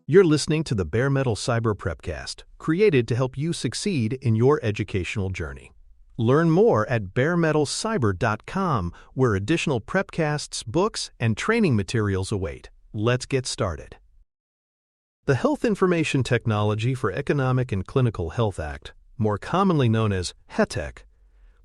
You're listening to the Bare Metal Cyber Prepcast, created to help you succeed in your educational journey. Learn more at baremetalcyber.com, where additional prepcasts, books, and training materials await. Let's get started. The Health Information Technology for Economic and Clinical Health Act, more commonly known as HITECH,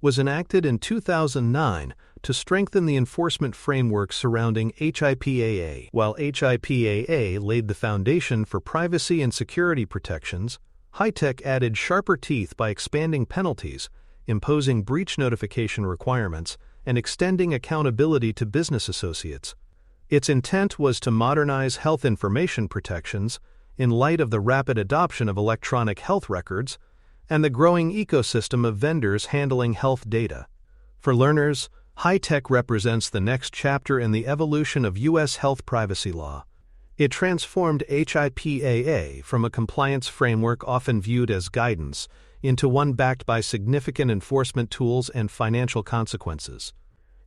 was enacted in 2009 to strengthen the enforcement framework surrounding HIPAA. While HIPAA laid the foundation for privacy and security protections, HITECH added sharper teeth by expanding penalties, imposing breach notification requirements, and extending accountability to business associates. Its intent was to modernize health information protections in light of the rapid adoption of electronic health records and the growing ecosystem of vendors handling health data. For learners, HITECH represents the next chapter in the evolution of U.S. health privacy law. It transformed HIPAA from a compliance framework often viewed as guidance into one backed by significant enforcement tools and financial consequences.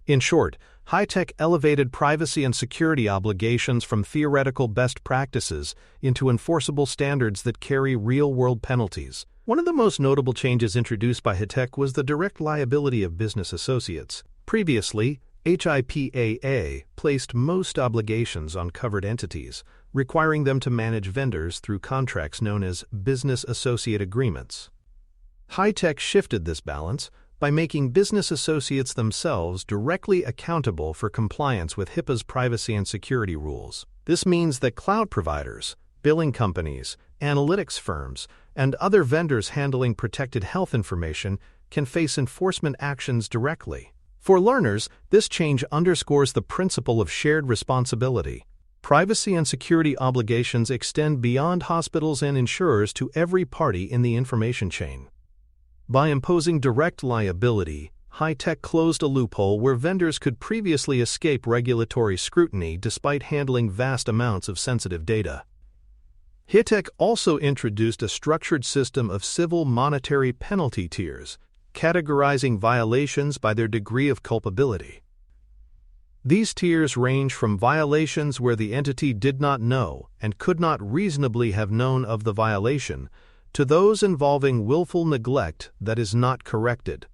In short, HITECH elevated privacy and security obligations from theoretical best practices into enforceable standards that carry real-world penalties. One of the most notable changes introduced by HITECH was the direct liability of business associates. Previously, HIPAA placed most obligations on covered entities, requiring them to manage vendors through contracts known as business associate agreements. HITECH shifted this balance by making business associates themselves directly accountable for compliance with HIPAA's privacy and security rules. This means that cloud providers, billing companies, analytics firms, and other vendors handling protected health information can face enforcement actions directly. For learners, this change underscores the principle of shared responsibility. Privacy and security obligations extend beyond hospitals and insurers to every party in the information chain. By imposing direct liability, HITECH closed a loophole where vendors could previously escape regulatory scrutiny despite handling vast amounts of sensitive data. HITECH also introduced a structured system of civil monetary penalty tiers, categorizing violations by their degree of culpability. These tiers range from violations where the entity did not know and could not reasonably have known of the violation, to those involving willful neglect that is not corrected.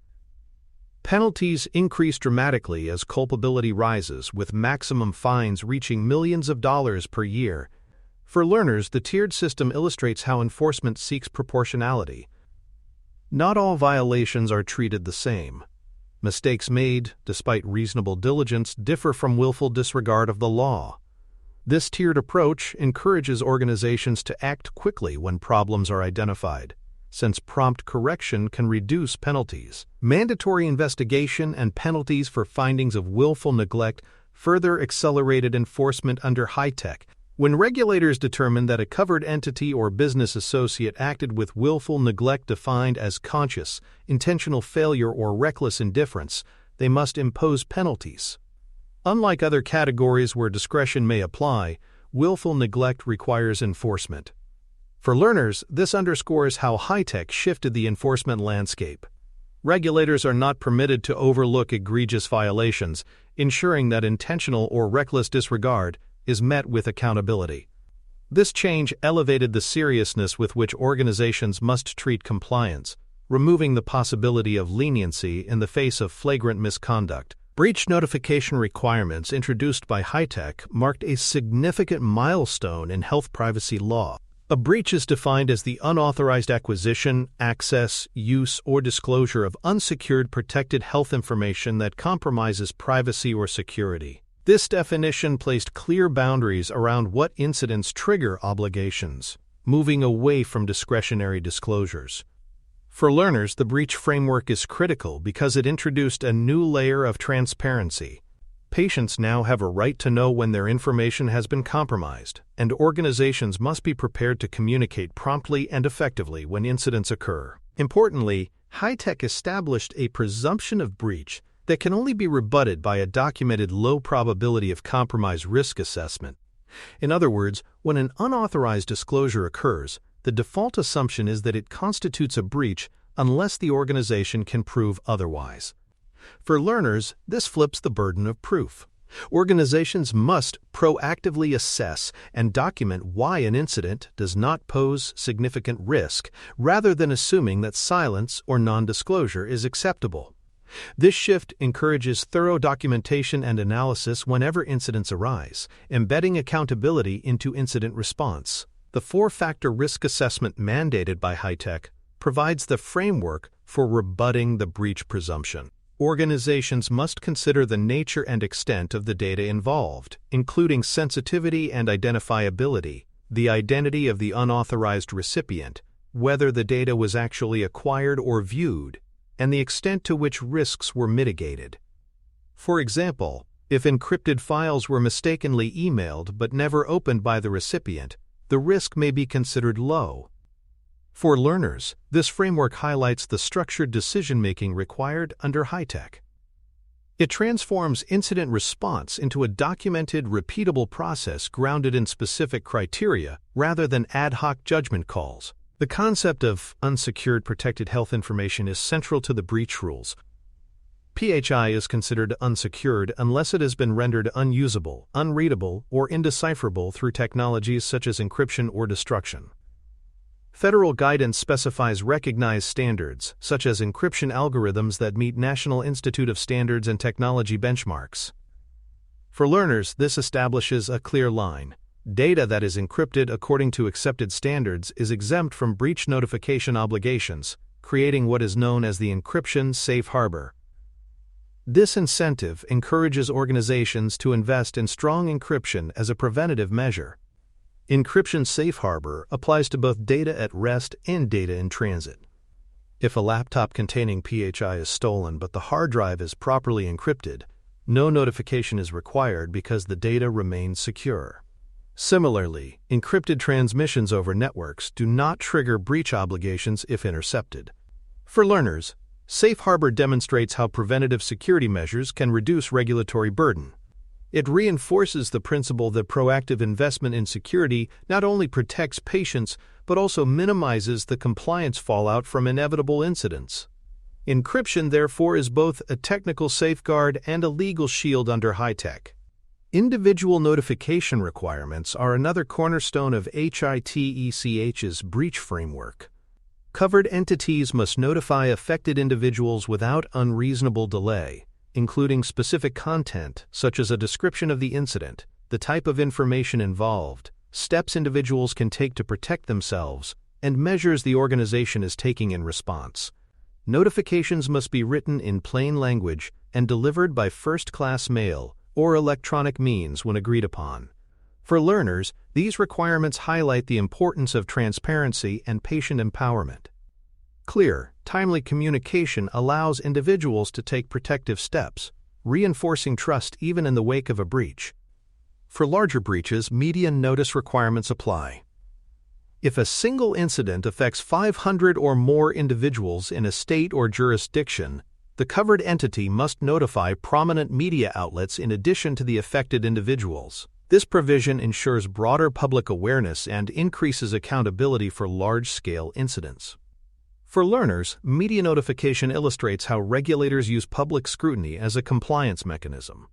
Penalties increase dramatically as culpability rises, with maximum fines reaching millions of dollars per year. For learners, the tiered system illustrates how enforcement seeks proportionality. Not all violations are treated the same. Mistakes made, despite reasonable diligence, differ from willful disregard of the law. This tiered approach encourages organizations to act quickly when problems are identified, since prompt correction can reduce penalties. Mandatory investigation and penalties for findings of willful neglect further accelerated enforcement under HITECH. When regulators determine that a covered entity or business associate acted with willful neglect defined as conscious, intentional failure, or reckless indifference, they must impose penalties. Unlike other categories where discretion may apply, willful neglect requires enforcement. For learners, this underscores how HITECH shifted the enforcement landscape. Regulators are not permitted to overlook egregious violations, ensuring that intentional or reckless disregard is met with accountability. This change elevated the seriousness with which organizations must treat compliance, removing the possibility of leniency in the face of flagrant misconduct. Breach notification requirements introduced by HITECH marked a significant milestone in health privacy law. A breach is defined as the unauthorized acquisition, access, use, or disclosure of unsecured protected health information that compromises privacy or security. This definition placed clear boundaries around what incidents trigger obligations, moving away from discretionary disclosures. For learners, the breach framework is critical because it introduced a new layer of transparency. Patients now have a right to know when their information has been compromised, and organizations must be prepared to communicate promptly and effectively when incidents occur. Importantly, HITECH established a presumption of breach that can only be rebutted by a documented low probability of compromise risk assessment. In other words, when an unauthorized disclosure occurs, the default assumption is that it constitutes a breach unless the organization can prove otherwise. For learners, this flips the burden of proof. Organizations must proactively assess and document why an incident does not pose significant risk, rather than assuming that silence or non-disclosure is acceptable. This shift encourages thorough documentation and analysis whenever incidents arise, embedding accountability into incident response. The four-factor risk assessment mandated by HITECH provides the framework for rebutting the breach presumption. Organizations must consider the nature and extent of the data involved, including sensitivity and identifiability, the identity of the unauthorized recipient, whether the data was actually acquired or viewed, and the extent to which risks were mitigated. For example, if encrypted files were mistakenly emailed but never opened by the recipient, the risk may be considered low. For learners, this framework highlights the structured decision-making required under HITECH. It transforms incident response into a documented, repeatable process grounded in specific criteria rather than ad hoc judgment calls. The concept of unsecured protected health information is central to the breach rules. PHI is considered unsecured unless it has been rendered unusable, unreadable, or indecipherable through technologies such as encryption or destruction. Federal guidance specifies recognized standards, such as encryption algorithms that meet National Institute of Standards and Technology benchmarks. For learners, this establishes a clear line. Data that is encrypted according to accepted standards is exempt from breach notification obligations, creating what is known as the encryption safe harbor. This incentive encourages organizations to invest in strong encryption as a preventative measure. Encryption safe harbor applies to both data at rest and data in transit. If a laptop containing PHI is stolen but the hard drive is properly encrypted, no notification is required because the data remains secure. Similarly, encrypted transmissions over networks do not trigger breach obligations if intercepted. For learners, Safe Harbor demonstrates how preventative security measures can reduce regulatory burden. It reinforces the principle that proactive investment in security not only protects patients but also minimizes the compliance fallout from inevitable incidents. Encryption, therefore, is both a technical safeguard and a legal shield under HITECH. Individual notification requirements are another cornerstone of HITECH's breach framework. Covered entities must notify affected individuals without unreasonable delay, including specific content such as a description of the incident, the type of information involved, steps individuals can take to protect themselves, and measures the organization is taking in response. Notifications must be written in plain language and delivered by first-class mail or electronic means when agreed upon. For learners, these requirements highlight the importance of transparency and patient empowerment. Clear, timely communication allows individuals to take protective steps, reinforcing trust even in the wake of a breach. For larger breaches, media notice requirements apply. If a single incident affects 500 or more individuals in a state or jurisdiction, the covered entity must notify prominent media outlets in addition to the affected individuals. This provision ensures broader public awareness and increases accountability for large-scale incidents. For learners, media notification illustrates how regulators use public scrutiny as a compliance mechanism.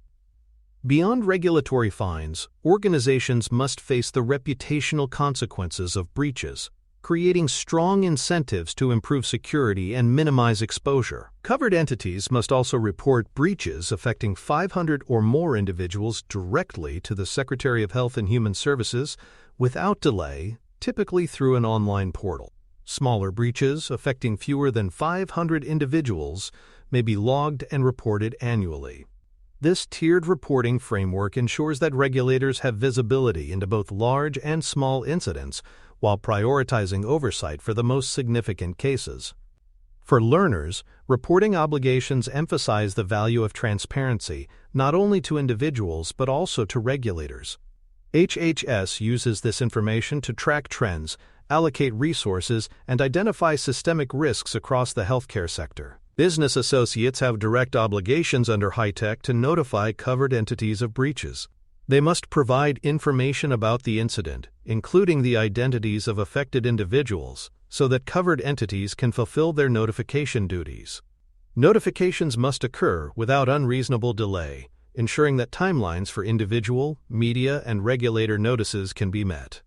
Beyond regulatory fines, organizations must face the reputational consequences of breaches, creating strong incentives to improve security and minimize exposure. Covered entities must also report breaches affecting 500 or more individuals directly to the Secretary of Health and Human Services without delay, typically through an online portal. Smaller breaches affecting fewer than 500 individuals may be logged and reported annually. This tiered reporting framework ensures that regulators have visibility into both large and small incidents while prioritizing oversight for the most significant cases. For learners, reporting obligations emphasize the value of transparency not only to individuals but also to regulators. HHS uses this information to track trends, allocate resources, and identify systemic risks across the healthcare sector. Business associates have direct obligations under HITECH to notify covered entities of breaches. They must provide information about the incident, including the identities of affected individuals, so that covered entities can fulfill their notification duties. Notifications must occur without unreasonable delay, ensuring that timelines for individual, media, and regulator notices can be met.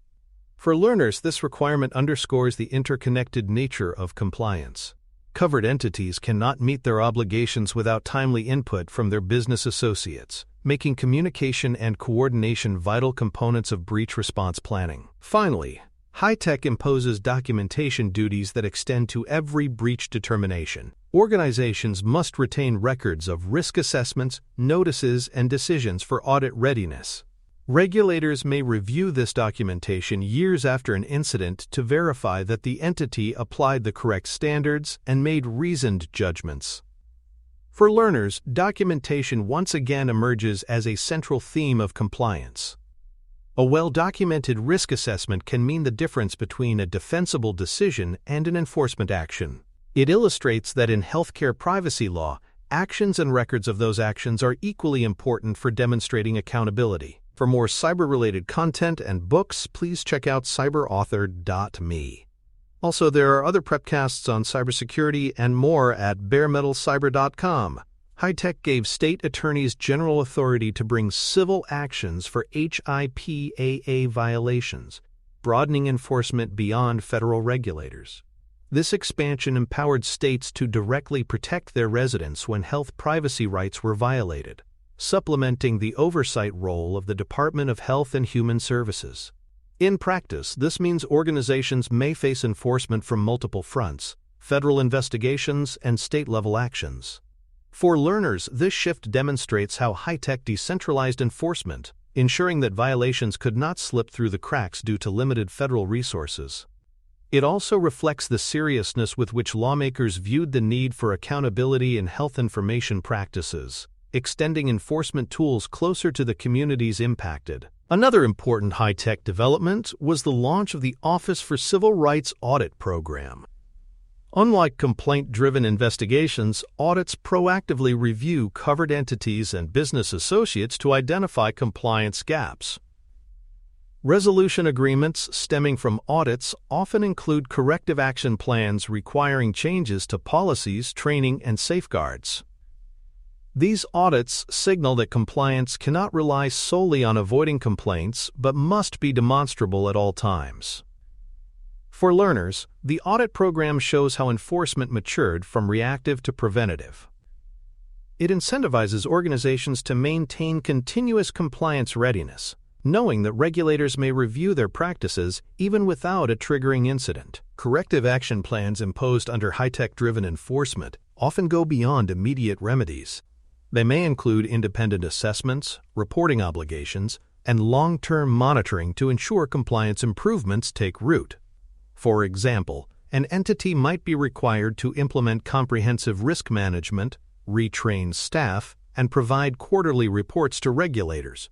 For learners, this requirement underscores the interconnected nature of compliance. Covered entities cannot meet their obligations without timely input from their business associates, making communication and coordination vital components of breach response planning. Finally, HITECH imposes documentation duties that extend to every breach determination. Organizations must retain records of risk assessments, notices, and decisions for audit readiness. Regulators may review this documentation years after an incident to verify that the entity applied the correct standards and made reasoned judgments. For learners, documentation once again emerges as a central theme of compliance. A well-documented risk assessment can mean the difference between a defensible decision and an enforcement action. It illustrates that in healthcare privacy law, actions and records of those actions are equally important for demonstrating accountability. For more cyber-related content and books, please check out cyberauthor.me. Also, there are other prepcasts on cybersecurity and more at baremetalcyber.com. HITECH gave state attorneys general authority to bring civil actions for HIPAA violations, broadening enforcement beyond federal regulators. This expansion empowered states to directly protect their residents when health privacy rights were violated, supplementing the oversight role of the Department of Health and Human Services. In practice, this means organizations may face enforcement from multiple fronts: federal investigations and state-level actions. For learners, this shift demonstrates how HITECH decentralized enforcement, ensuring that violations could not slip through the cracks due to limited federal resources. It also reflects the seriousness with which lawmakers viewed the need for accountability in health information practices, extending enforcement tools closer to the communities impacted. Another important HITECH development was the launch of the Office for Civil Rights Audit Program. Unlike complaint-driven investigations, audits proactively review covered entities and business associates to identify compliance gaps. Resolution agreements stemming from audits often include corrective action plans requiring changes to policies, training, and safeguards. These audits signal that compliance cannot rely solely on avoiding complaints but must be demonstrable at all times. For learners, the audit program shows how enforcement matured from reactive to preventative. It incentivizes organizations to maintain continuous compliance readiness, knowing that regulators may review their practices even without a triggering incident. Corrective action plans imposed under HITECH-driven enforcement often go beyond immediate remedies. They may include independent assessments, reporting obligations, and long-term monitoring to ensure compliance improvements take root. For example, an entity might be required to implement comprehensive risk management, retrain staff, and provide quarterly reports to regulators.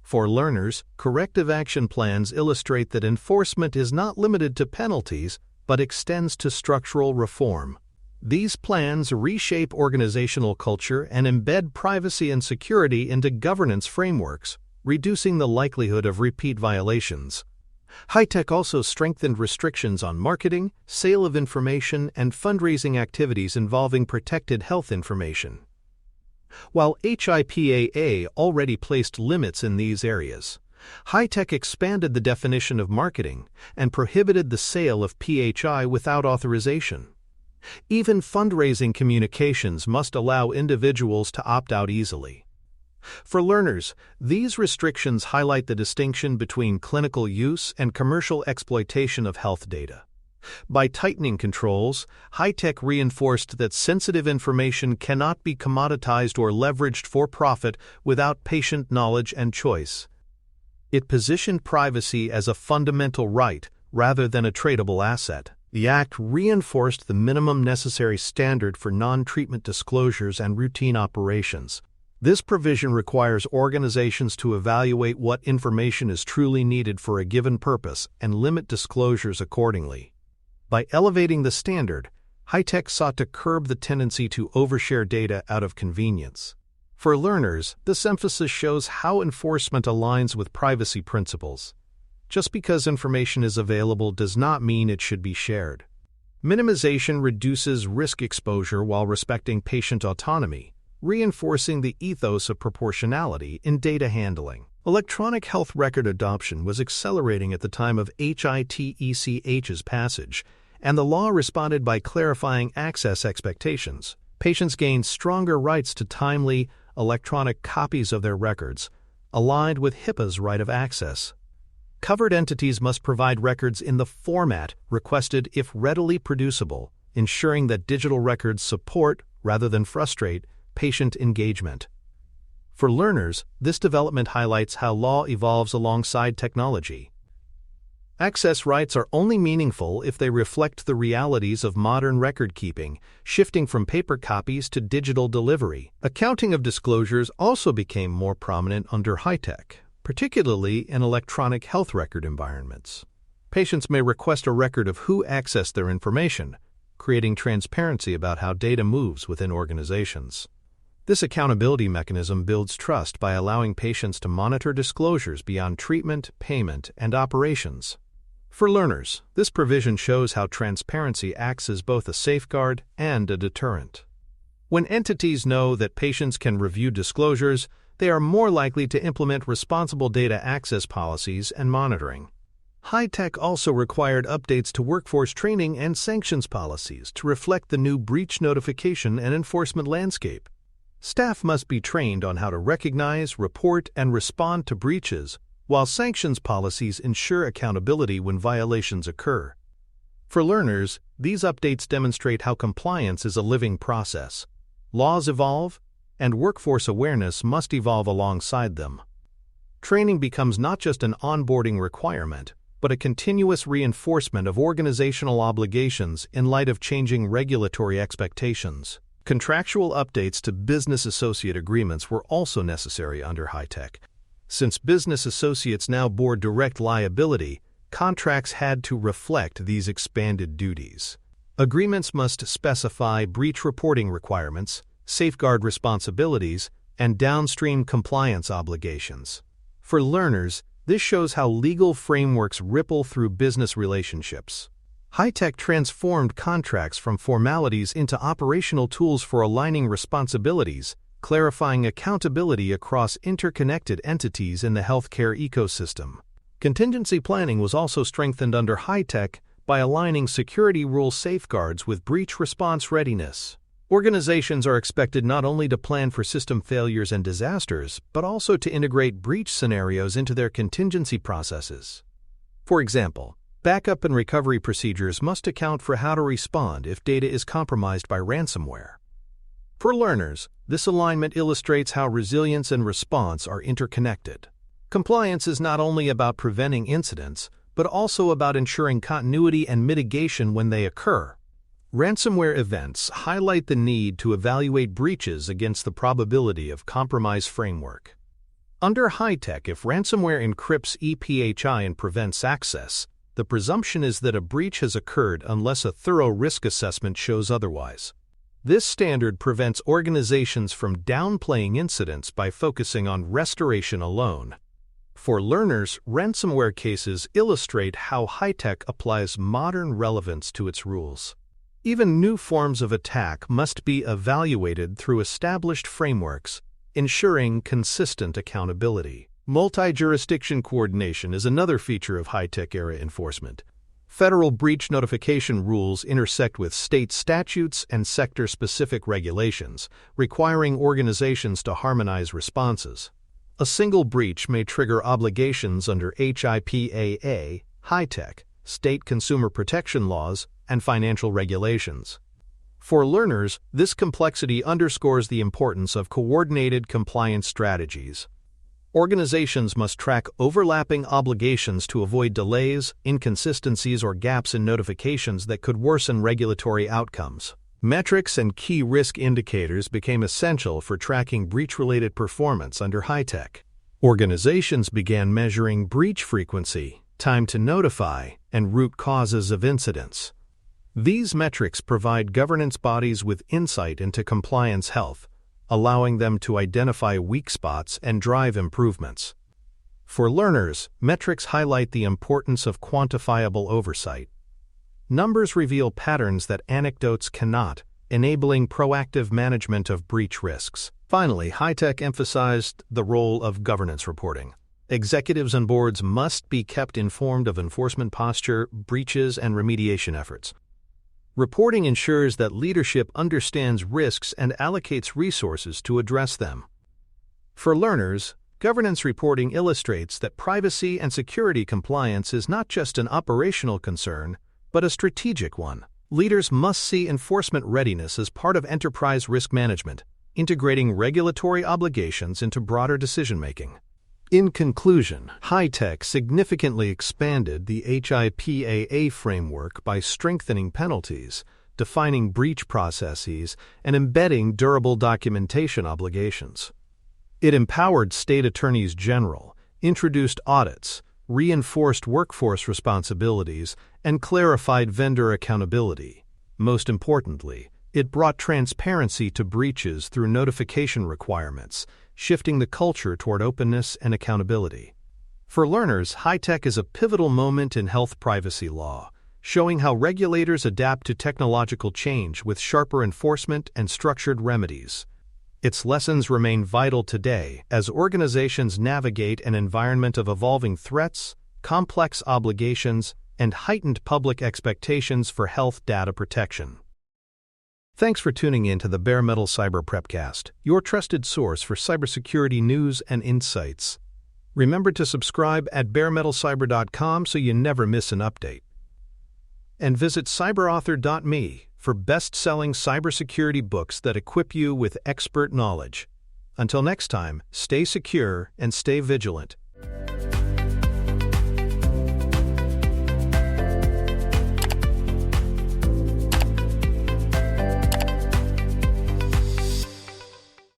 For learners, corrective action plans illustrate that enforcement is not limited to penalties, but extends to structural reform. These plans reshape organizational culture and embed privacy and security into governance frameworks, reducing the likelihood of repeat violations. HITECH also strengthened restrictions on marketing, sale of information, and fundraising activities involving protected health information. While HIPAA already placed limits in these areas, HITECH expanded the definition of marketing and prohibited the sale of PHI without authorization. Even fundraising communications must allow individuals to opt out easily. For learners, these restrictions highlight the distinction between clinical use and commercial exploitation of health data. By tightening controls, HITECH reinforced that sensitive information cannot be commoditized or leveraged for profit without patient knowledge and choice. It positioned privacy as a fundamental right rather than a tradable asset. The Act reinforced the minimum necessary standard for non-treatment disclosures and routine operations. This provision requires organizations to evaluate what information is truly needed for a given purpose and limit disclosures accordingly. By elevating the standard, HITECH sought to curb the tendency to overshare data out of convenience. For learners, this emphasis shows how enforcement aligns with privacy principles. Just because information is available does not mean it should be shared. Minimization reduces risk exposure while respecting patient autonomy, reinforcing the ethos of proportionality in data handling. Electronic health record adoption was accelerating at the time of HITECH's passage, and the law responded by clarifying access expectations. Patients gained stronger rights to timely, electronic copies of their records, aligned with HIPAA's right of access. Covered entities must provide records in the format requested if readily producible, ensuring that digital records support, rather than frustrate, patient engagement. For learners, this development highlights how law evolves alongside technology. Access rights are only meaningful if they reflect the realities of modern record-keeping, shifting from paper copies to digital delivery. Accounting of disclosures also became more prominent under HITECH, particularly in electronic health record environments. Patients may request a record of who accessed their information, creating transparency about how data moves within organizations. This accountability mechanism builds trust by allowing patients to monitor disclosures beyond treatment, payment, and operations. For learners, this provision shows how transparency acts as both a safeguard and a deterrent. When entities know that patients can review disclosures, they are more likely to implement responsible data access policies and monitoring. HITECH also required updates to workforce training and sanctions policies to reflect the new breach notification and enforcement landscape. Staff must be trained on how to recognize, report, and respond to breaches, while sanctions policies ensure accountability when violations occur. For learners, these updates demonstrate how compliance is a living process. Laws evolve, and workforce awareness must evolve alongside them. Training becomes not just an onboarding requirement, but a continuous reinforcement of organizational obligations in light of changing regulatory expectations. Contractual updates to business associate agreements were also necessary under HITECH. Since business associates now bore direct liability, contracts had to reflect these expanded duties. Agreements must specify breach reporting requirements, safeguard responsibilities, and downstream compliance obligations. For learners, this shows how legal frameworks ripple through business relationships. HITECH transformed contracts from formalities into operational tools for aligning responsibilities, clarifying accountability across interconnected entities in the healthcare ecosystem. Contingency planning was also strengthened under HITECH by aligning security rule safeguards with breach response readiness. Organizations are expected not only to plan for system failures and disasters, but also to integrate breach scenarios into their contingency processes. For example, backup and recovery procedures must account for how to respond if data is compromised by ransomware. For learners, this alignment illustrates how resilience and response are interconnected. Compliance is not only about preventing incidents, but also about ensuring continuity and mitigation when they occur. Ransomware events highlight the need to evaluate breaches against the probability of compromise framework. Under HITECH, if ransomware encrypts EPHI and prevents access, the presumption is that a breach has occurred unless a thorough risk assessment shows otherwise. This standard prevents organizations from downplaying incidents by focusing on restoration alone. For learners, ransomware cases illustrate how HITECH applies modern relevance to its rules. Even new forms of attack must be evaluated through established frameworks, ensuring consistent accountability. Multi-jurisdiction coordination is another feature of HITECH-era enforcement. Federal breach notification rules intersect with state statutes and sector-specific regulations, requiring organizations to harmonize responses. A single breach may trigger obligations under HIPAA, HITECH, state consumer protection laws, and financial regulations. For learners, this complexity underscores the importance of coordinated compliance strategies. Organizations must track overlapping obligations to avoid delays, inconsistencies, or gaps in notifications that could worsen regulatory outcomes. Metrics and key risk indicators became essential for tracking breach-related performance under HITECH. Organizations began measuring breach frequency, time to notify, and root causes of incidents. These metrics provide governance bodies with insight into compliance health, allowing them to identify weak spots and drive improvements. For learners, metrics highlight the importance of quantifiable oversight. Numbers reveal patterns that anecdotes cannot, enabling proactive management of breach risks. Finally, HITECH emphasized the role of governance reporting. Executives and boards must be kept informed of enforcement posture, breaches, and remediation efforts. Reporting ensures that leadership understands risks and allocates resources to address them. For learners, governance reporting illustrates that privacy and security compliance is not just an operational concern, but a strategic one. Leaders must see enforcement readiness as part of enterprise risk management, integrating regulatory obligations into broader decision-making. In conclusion, HITECH significantly expanded the HIPAA framework by strengthening penalties, defining breach processes, and embedding durable documentation obligations. It empowered state attorneys general, introduced audits, reinforced workforce responsibilities, and clarified vendor accountability. Most importantly, it brought transparency to breaches through notification requirements, shifting the culture toward openness and accountability. For learners, HITECH is a pivotal moment in health privacy law, showing how regulators adapt to technological change with sharper enforcement and structured remedies. Its lessons remain vital today as organizations navigate an environment of evolving threats, complex obligations, and heightened public expectations for health data protection. Thanks for tuning in to the Bare Metal Cyber Prepcast, your trusted source for cybersecurity news and insights. Remember to subscribe at baremetalcyber.com so you never miss an update. And visit cyberauthor.me for best-selling cybersecurity books that equip you with expert knowledge. Until next time, stay secure and stay vigilant.